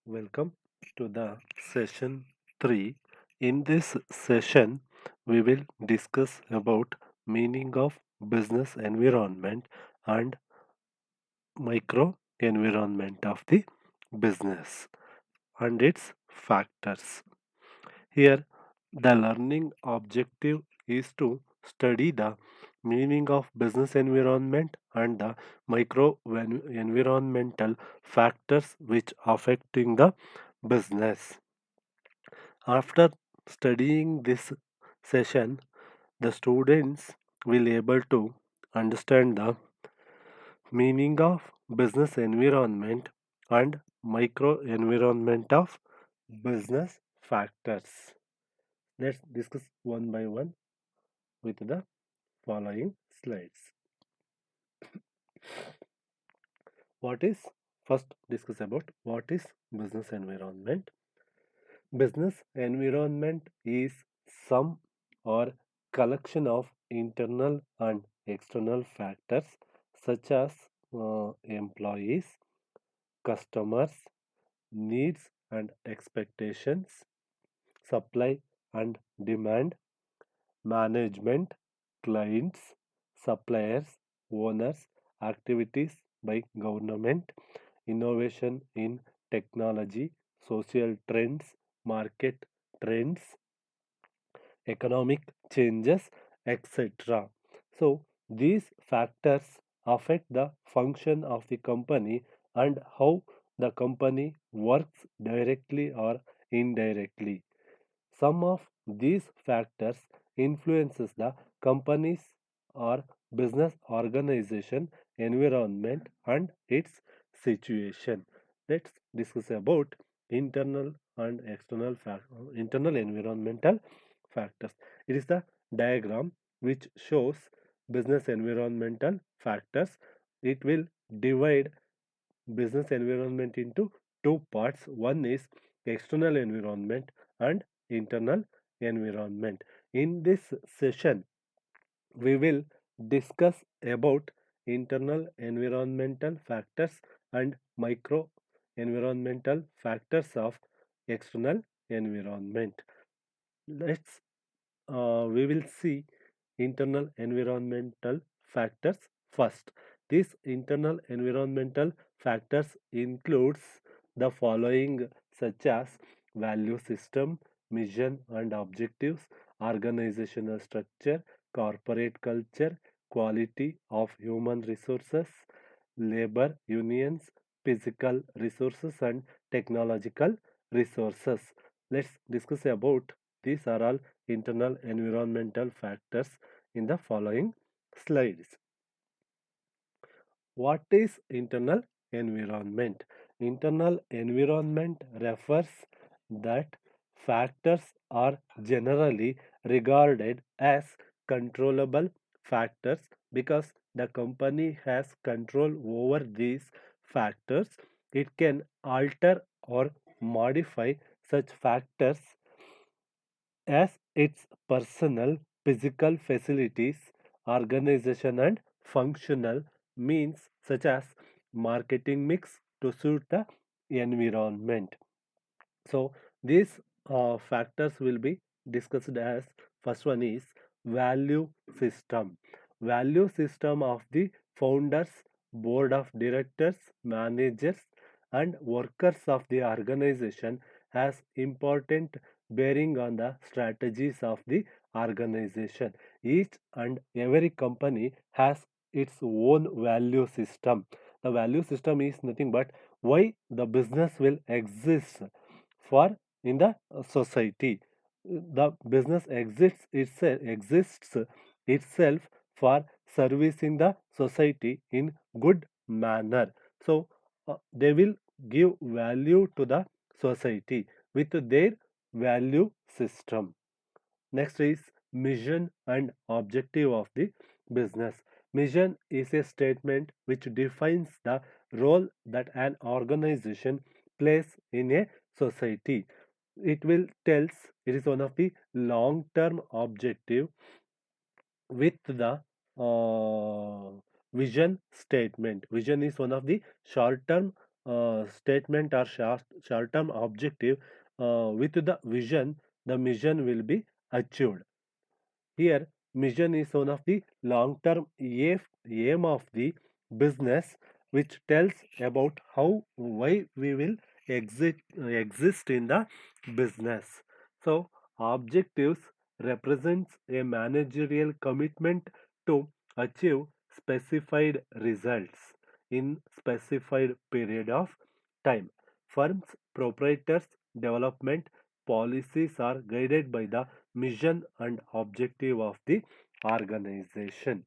Welcome to the session 3. In this session, we will discuss about meaning of business environment and micro environment of the business and its factors. Here, the learning objective is to study the meaning of business environment and the environmental factors which affecting the business. After studying this session, the students will able to understand the meaning of business environment and micro environment of business factors. Let's discuss one by one with the following slides. What is First discuss about what is business environment. Business environment is some or collection of internal and external factors such as employees, customers, needs and expectations, supply and demand, management, clients, suppliers, owners, activities by government, innovation in technology, social trends, market trends, economic changes, etc. So, these factors affect the function of the company and how the company works directly or indirectly. Some of these factors influences the company's or business organization environment and its situation. Let's discuss about internal and external internal environmental factors. It is the diagram which shows business environmental factors. It will divide business environment into two parts. One is external environment and internal environment. In this session, we will discuss about internal environmental factors and micro environmental factors of external environment. Let's We will see internal environmental factors first. These internal environmental factors includes the following such as value system, mission and objectives, organizational structure, corporate culture, quality of human resources, labor unions, physical resources and technological resources. Let's discuss about these are all internal environmental factors in the following slides. What is internal environment? Internal environment refers that factors are generally regarded as controllable factors because the company has control over these factors. It can alter or modify such factors as its personal, physical facilities, organization, and functional means such as marketing mix to suit the environment. So, these factors will be discussed as first one is value system. Value system of the founders, board of directors, managers, and workers of the organization has important bearing on the strategies of the organization. Each and every company has its own value system. The value system is nothing but why the business will exist for in the society. The business exists itself for servicing the society in good manner. So they will give value to the society with their value system. Next is mission and objective of the business. Mission is a statement which defines the role that an organization plays in a society. It will tells it is one of the long term objective with the vision statement. Vision is one of the short term statement or short-term objective with the vision, the mission will be achieved. Here, mission is one of the long-term aim of the business, which tells about how why we will exist in the business. So, objectives represents a managerial commitment to achieve specified results in specified period of time. Firms, proprietors, development policies are guided by the mission and objective of the organization.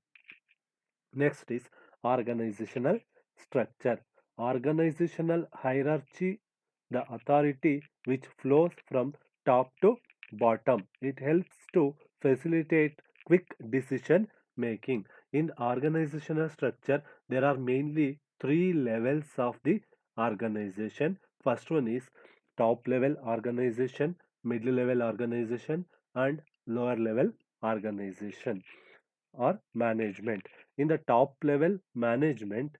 Next is organizational structure. Organizational hierarchy, the authority which flows from top to bottom. It helps to facilitate quick decision making. In organizational structure, there are mainly three levels of the organization. First one is top level organization, middle level organization, and lower level organization or management. In the top level management,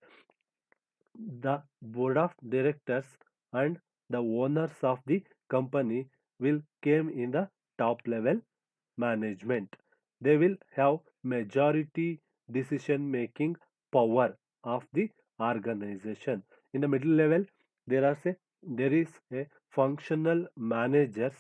the board of directors and the owners of the company will came in the top level management. They will have majority decision making power of the organization. In the middle level, there is a functional managers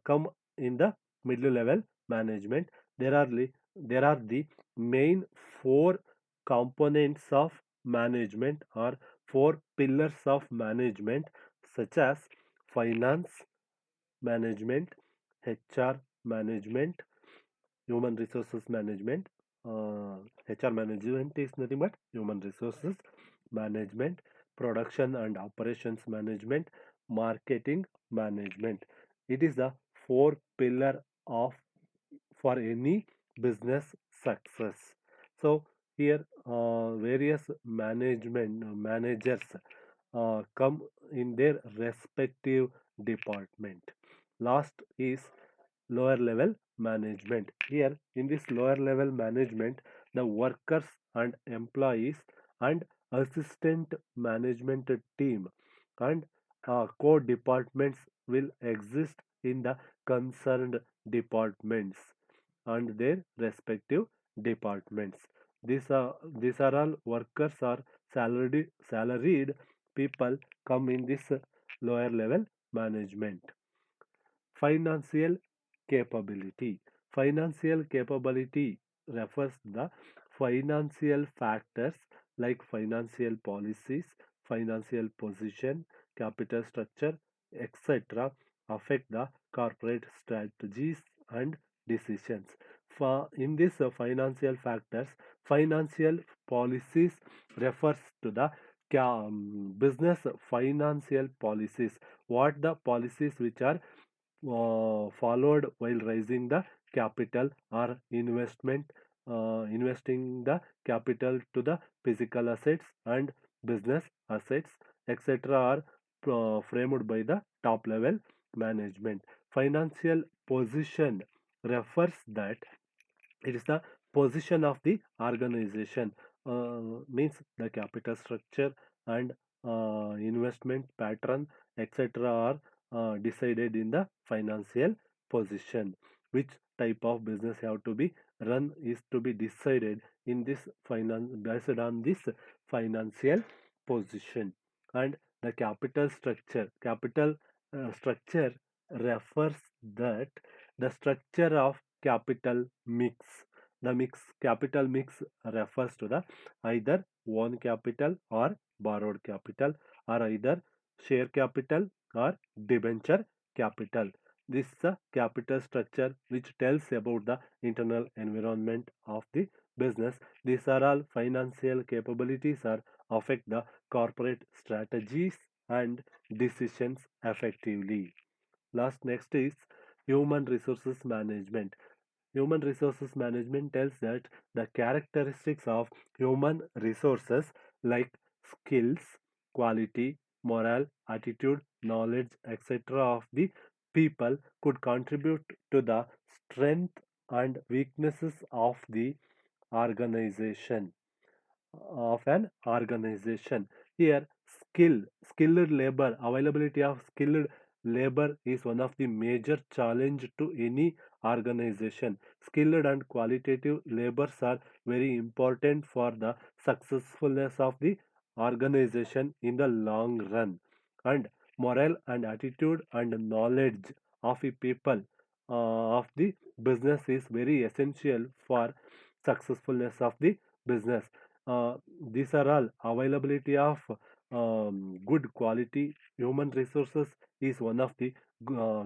come in the middle level management. There are the main four components of management or four pillars of management, such as finance management, HR management, human resources management. HR management is nothing but human resources management, production and operations management, marketing management. It is the four pillar of for any business success. So here various management managers come in their respective department. Last is lower level management. Here in this lower level management, the workers and employees and assistant management team and core departments will exist in the concerned departments and their respective departments. These are all workers or salaried people come in this lower level management. Financial capability. Financial capability refers the financial factors like financial policies, financial position, capital structure, etc. affect the corporate strategies and decisions. In this financial factors, financial policies refers to the business financial policies. What the policies which are followed while raising the capital or investing the capital to the physical assets and business assets, etc. are framed by the top level management. Financial position refers that it is the position of the organization, means the capital structure and investment pattern, etc. are decided in the financial position. Which type of business have to be run is to be decided in this finance based on this financial position. And the capital structure refers that the structure of capital mix. The capital mix refers to the either own capital or borrowed capital, or either share capital or debenture capital. This is the capital structure which tells about the internal environment of the business. These are all financial capabilities or affect the corporate strategies and decisions effectively. Next is human resources management. Human resources management tells that the characteristics of human resources like skills, quality, morale, attitude, knowledge, etc. of the people could contribute to the strength and weaknesses of the organization of an organization. Here, skilled labor, availability of skilled labor is one of the major challenge to any organization. Skilled and qualitative labors are very important for the successfulness of the organization in the long run. And morale and attitude and knowledge of the people of the business is very essential for successfulness of the business. These are all availability of good quality human resources is one of the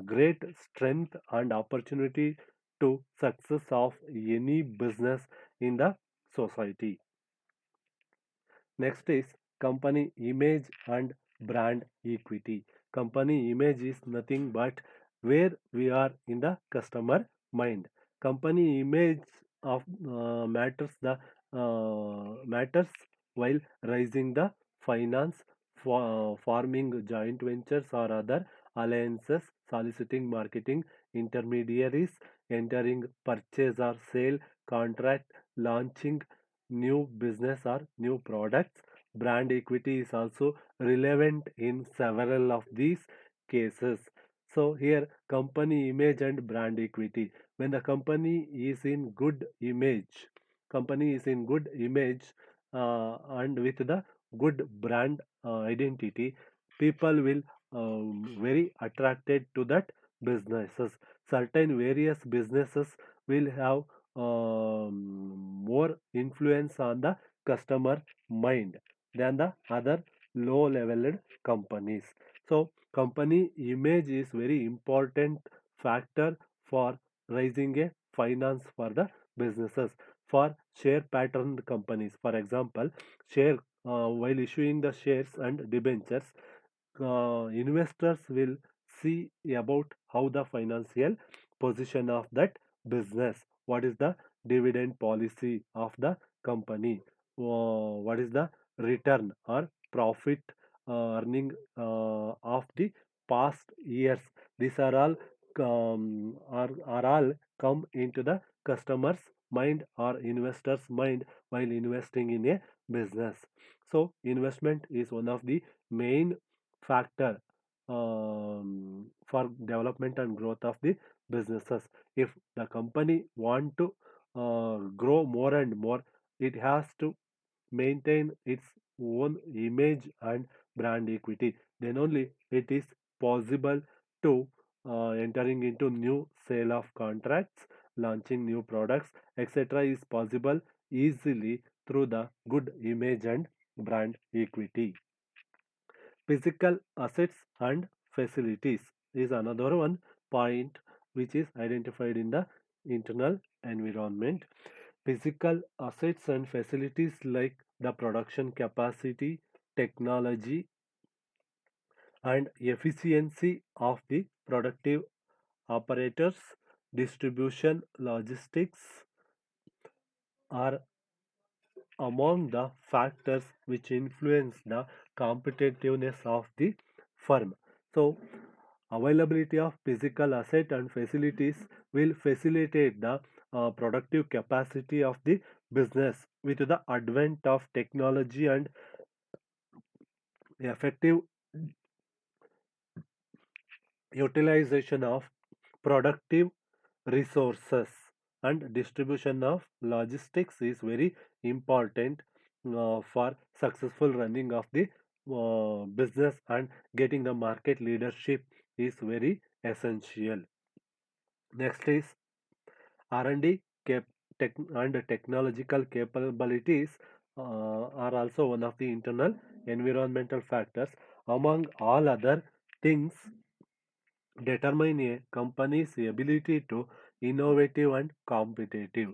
great strength and opportunity to success of any business in the society. Next is company image and brand equity. Company image is nothing but where we are in the customer mind. Company image of matters while raising the finance for forming joint ventures or other alliances, soliciting marketing intermediaries, entering purchase or sale contract, launching new business or new products. Brand equity is also relevant in several of these cases. So here company image and brand equity. When the company is in good image and with the good brand identity, people will very attracted to that businesses. Certain various businesses will have more influence on the customer mind than the other low leveled companies. So company image is very important factor for raising a finance for the businesses. For share pattern companies, for example, share while issuing the shares and debentures, investors will see about how the financial position of that business, what is the dividend policy of the company, what is the return or profit earning of the past years. These are all come into the customer's mind or investor's mind while investing in a business. So investment is one of the main factor for development and growth of the businesses. If the company want to grow more and more, it has to maintain its own image and brand equity. Then only it is possible to entering into new sale of contracts, launching new products, etc. is possible easily through the good image and brand equity. Physical assets and facilities is another one point which is identified in the internal environment. Physical assets and facilities like the production capacity, technology, and efficiency of the productive operators, distribution, logistics are among the factors which influence the competitiveness of the firm. So, availability of physical asset and facilities will facilitate the productive capacity of the business with the advent of technology and effective utilization of productive resources and distribution of logistics is very important for successful running of the business, and getting the market leadership is very essential. Next is R&D and technological capabilities are also one of the internal environmental factors. Among all other things, determine a company's ability to innovative and competitive.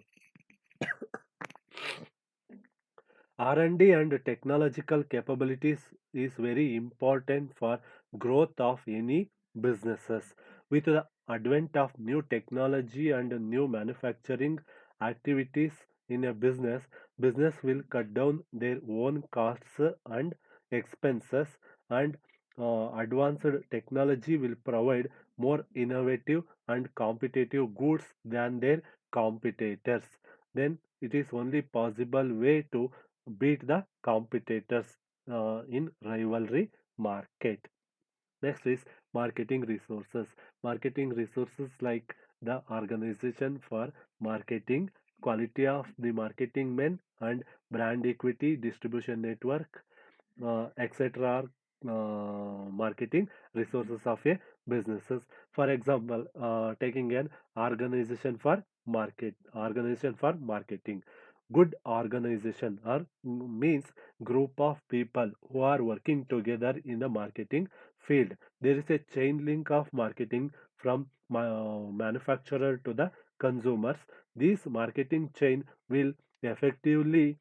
R&D and technological capabilities is very important for growth of any businesses. With the advent of new technology and new manufacturing activities in a business will cut down their own costs and expenses, and advanced technology will provide more innovative and competitive goods than their competitors. Then it is only possible way to beat the competitors. in rivalry market. Next is marketing resources. Marketing resources like the organization for marketing, quality of the marketing men, and brand equity, distribution network, etc. Marketing resources of a businesses. For example, taking an organization for marketing. Good organization or means group of people who are working together in the marketing field. There is a chain link of marketing from manufacturer to the consumers. This marketing chain will effectively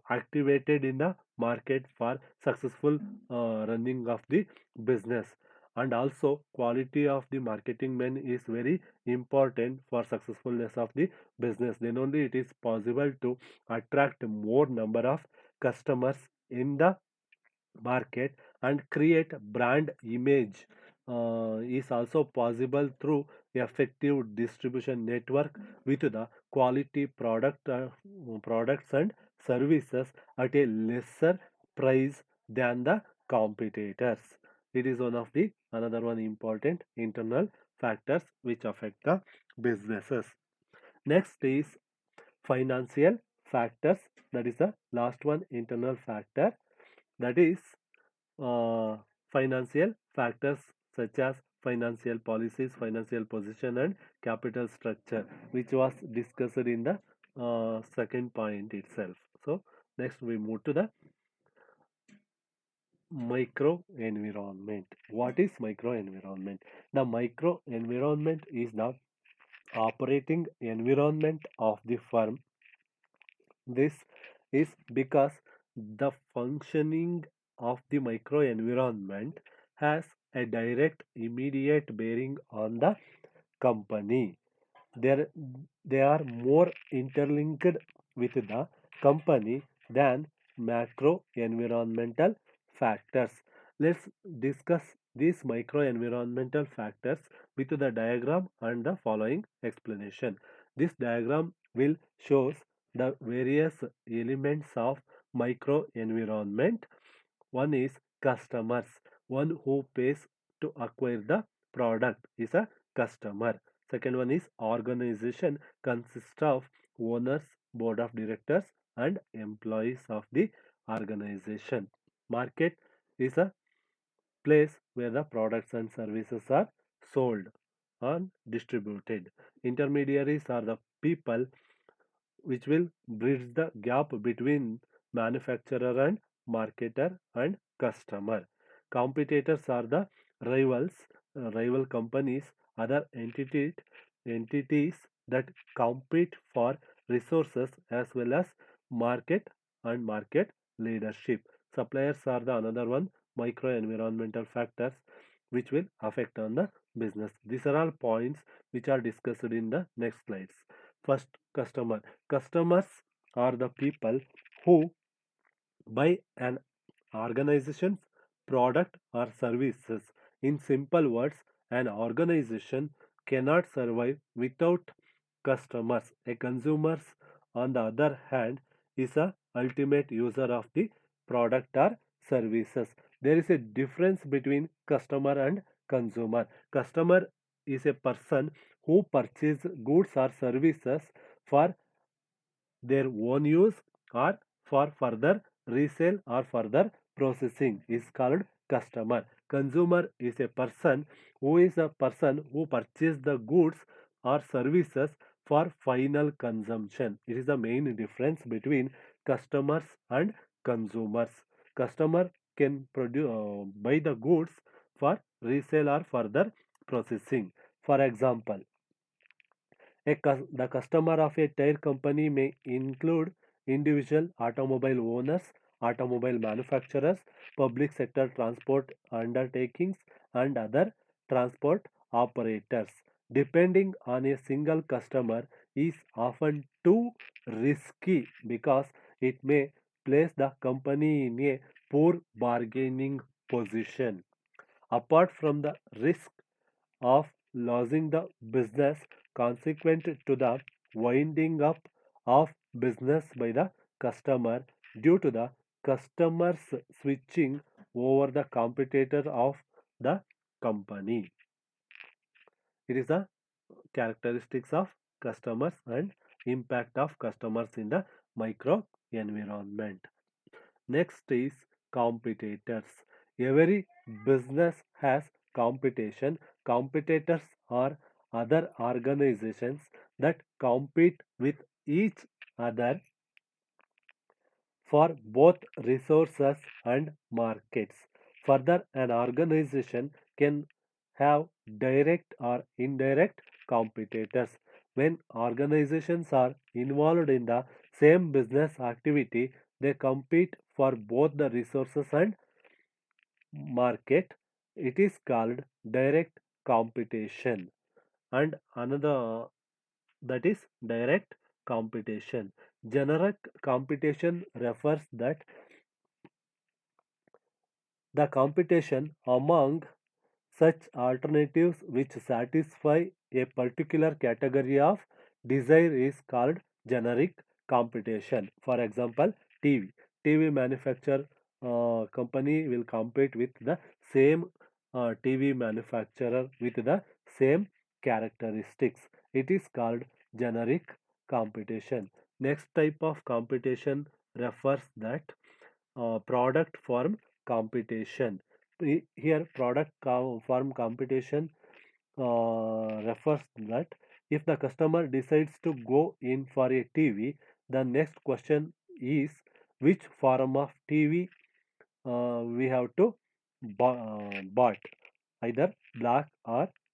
activated in the market for successful running of the business. And also quality of the marketing man is very important for successfulness of the business. Then only it is possible to attract more number of customers in the market and create brand image is also possible through effective distribution network with the quality products and services at a lesser price than the competitors. It is one of the another one important internal factors which affect the businesses. Next is financial factors. That is the last one internal factor. That is uh, financial factors such as financial policies, financial position, and capital structure, which was discussed in the second point itself. So, next we move to the micro environment. What is micro environment? The micro environment is the operating environment of the firm. This is because the functioning of the microenvironment has a direct immediate bearing on the company. They're, they are more interlinked with the company than macro environmental factors. Let's discuss these micro environmental factors with the diagram and the following explanation. This diagram will shows the various elements of micro environment. One is customers. One who pays to acquire the product is a customer. Second one is organization, consists of owners, board of directors, and employees of the organization. Market is a place where the products and services are sold and distributed. Intermediaries are the people which will bridge the gap between manufacturer and marketer and customer. Competitors are the rivals, rival companies, other entities that compete for resources as well as market and market leadership. Suppliers are the another one micro environmental factors which will affect on the business. These are all points which are discussed in the next slides. First, customer. Customers are the people who buy an organization's product or services. In simple words, an organization cannot survive without customers. A consumer, on the other hand, is a ultimate user of the product or services. There is a difference between customer and consumer. Customer is a person who purchase goods or services for their own use or for further resale or further processing is called customer. Consumer is a person who purchase the goods or services for final consumption. It is the main difference between customers and consumers. Customer can produce buy the goods for resale or further processing. For example, the customer of a tire company may include individual automobile owners, automobile manufacturers, public sector transport undertakings, and other transport operators. Depending on a single customer is often too risky because it may place the company in a poor bargaining position. Apart from the risk of losing the business consequent to the winding up of business by the customer due to the customers switching over the competitor of the company. It is the characteristics of customers and impact of customers in the micro environment. Next is competitors. Every business has competition. Competitors are other organizations that compete with each other for both resources and markets. Further, an organization can have direct or indirect competitors. When organizations are involved in the same business activity, they compete for both the resources and market. It is called direct competition. And another that is direct competition. Generic competition refers that the competition among such alternatives which satisfy a particular category of desire is called generic competition. For example, TV. TV manufacturer company will compete with the same TV manufacturer with the same characteristics. It is called generic competition. Next type of competition refers that product form competition. Here, product form competition refers that if the customer decides to go in for a TV, the next question is which form of TV we have to bought, either black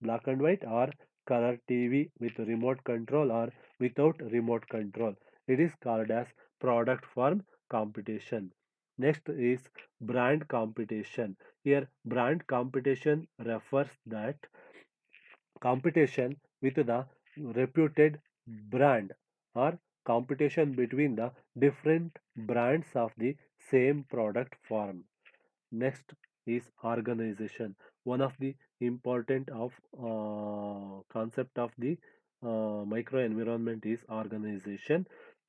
and white or color TV with remote control or without remote control. It is called as product form competition. Next is brand competition. Here brand competition refers that competition with the reputed brand or competition between the different brands of the same product form. Next is organization. One of the important of concept of the micro environment is organization.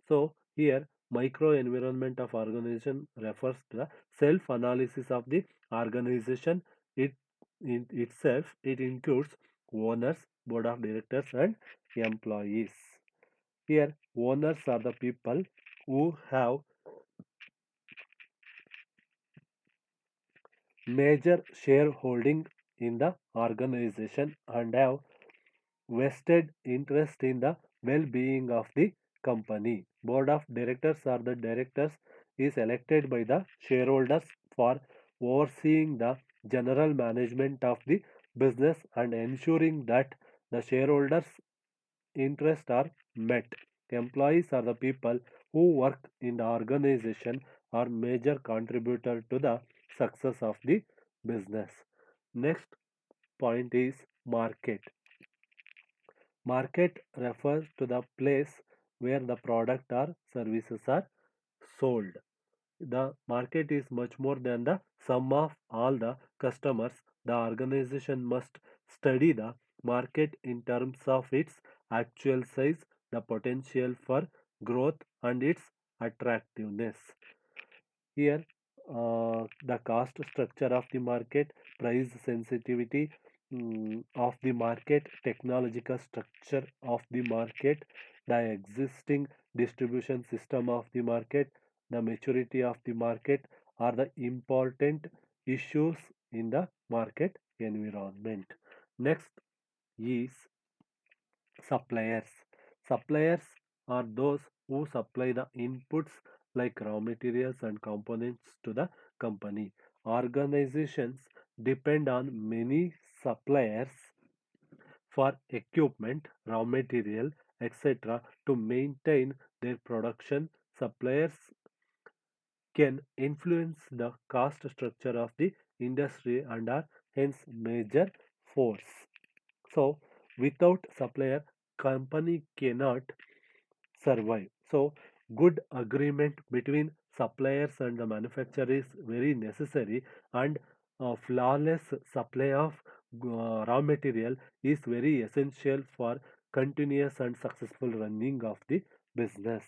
So here micro environment of organization refers to the self analysis of the organization. It in itself it includes owners, board of directors, and employees. Here owners are the people who have major shareholding in the organization and have vested interest in the well-being of the company. Board of directors or the directors is elected by the shareholders for overseeing the general management of the business and ensuring that the shareholders interests are met. Employees are the people who work in the organization are major contributor to the success of the business. Next point is market. Market refers to the place where the product or services are sold. The market is much more than the sum of all the customers. The organization must study the market in terms of its actual size, the potential for growth, and its attractiveness. Here, the cost structure of the market, price sensitivity of the market, technological structure of the market, the existing distribution system of the market, the maturity of the market are the important issues in the market environment. Next is suppliers. Suppliers are those who supply the inputs like raw materials and components to the company. Organizations depend on many suppliers for equipment, raw material, etc. to maintain their production. Suppliers can influence the cost structure of the industry and are hence major force. So without supplier, company cannot survive. So good agreement between suppliers and the manufacturer is very necessary, and flawless supply of raw material is very essential for continuous and successful running of the business.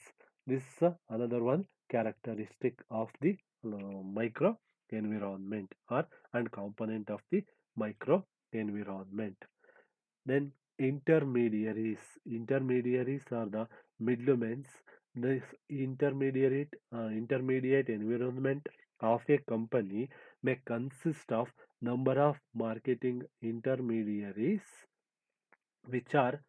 This is another one characteristic of the micro environment or and component of the micro environment. Then intermediaries are the middlemen. This intermediate environment of a company may consist of number of marketing intermediaries, which are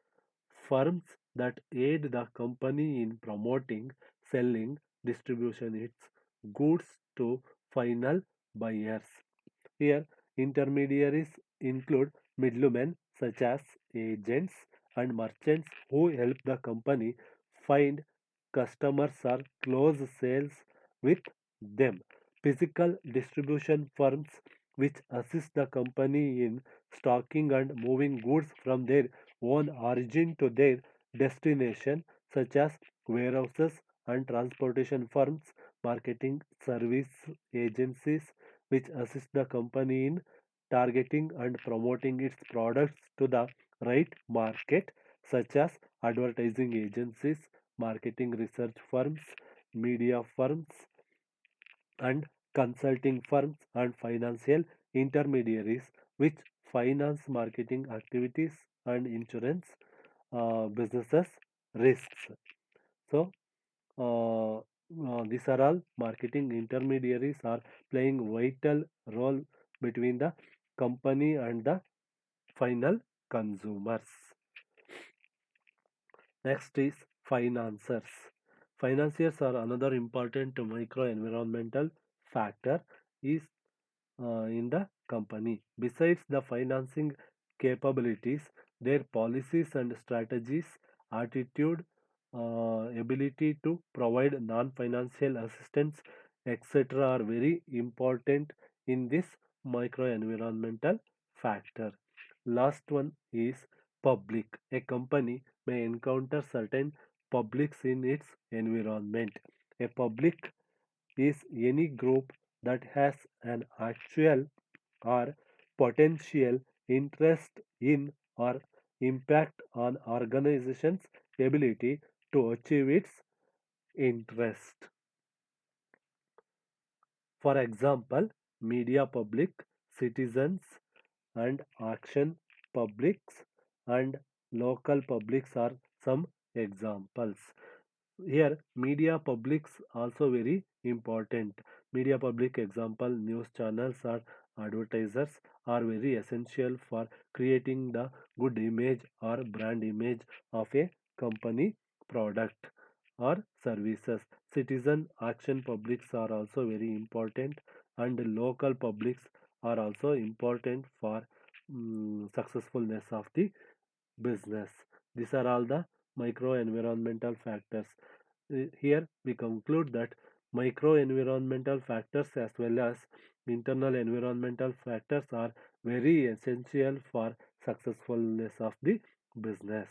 firms that aid the company in promoting, selling, distribution its goods to final buyers. Here, intermediaries include middlemen such as agents and merchants who help the company find customers or close sales with them. Physical distribution firms which assist the company in stocking and moving goods from their own origin to their destination, such as warehouses and transportation firms, marketing service agencies which assist the company in targeting and promoting its products to the right market, such as advertising agencies, marketing research firms, media firms, and consulting firms, and financial intermediaries which finance marketing activities and insurance businesses risks. So, these are all marketing intermediaries are playing vital role between the company and the final consumers. Next is financiers. Financiers are another important micro environmental factor is in the company. Besides the financing capabilities, their policies and strategies, attitude, ability to provide non financial assistance, etc., are very important in this micro environmental factor. Last one is public. A company may encounter certain publics in its environment. A public is any group that has an actual or potential interest in or impact on organization's ability to achieve its interest. For example, media public, citizens and action publics and local publics are some examples. Here media publics also very important. Media public example news channels or advertisers are very essential for creating the good image or brand image of a company product or services. Citizen action publics are also very important, and local publics are also important for successfulness of the business. These are all the micro environmental factors. Here we conclude that micro environmental factors as well as internal environmental factors are very essential for successfulness of the business.